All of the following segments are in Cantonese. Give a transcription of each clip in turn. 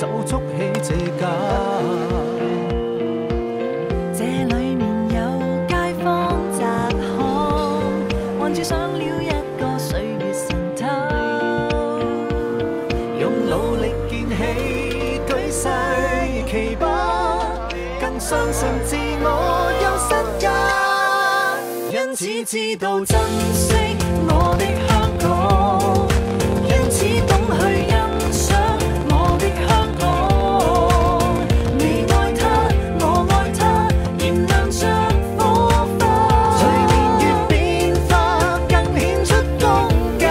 手築起這家。這裡面有街坊窄巷，還住上了一個歲月神偷。用努力建起舉世奇葩，更相信自我有身價，因此知道珍惜我的香港，因此懂去欣賞我的香港。你愛它，我愛它，燃亮着火花，隨年月變化，更顯出高價。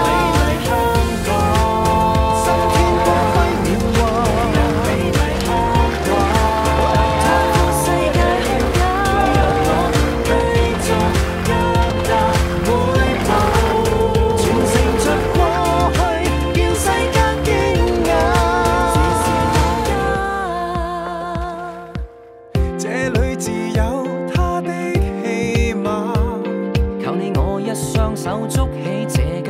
美麗香港，新天光輝年華，美麗香港，踏過世界行家，讓我們繼續腳踏每步，傳承着過去，叫世間驚訝。這裏自有它的戲碼，靠你我一雙手築起這家。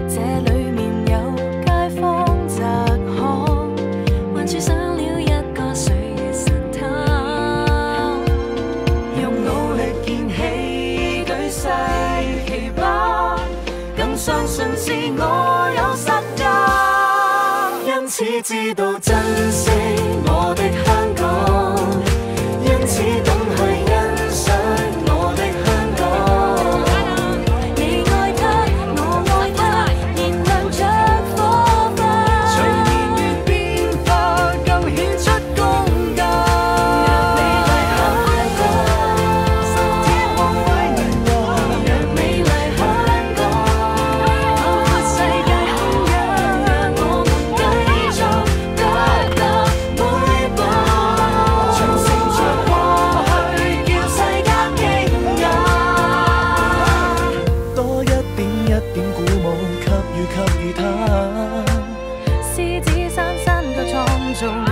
這裡面有街坊窄巷，還住上了一個歲月神偷。用努力建起舉世奇葩，更相信自我有實價，因此知道珍惜我的香港，因此懂去欣賞我的香港。你愛它，我愛它，燃亮着火花，隨年月變化，更顯出高價。美麗香港，新天光輝年華，讓美麗香港擴闊世界空間，讓我們繼續腳踏每步，傳承着過去，叫世間驚訝。多一點鼓舞，給予他，獅子山山卻創造。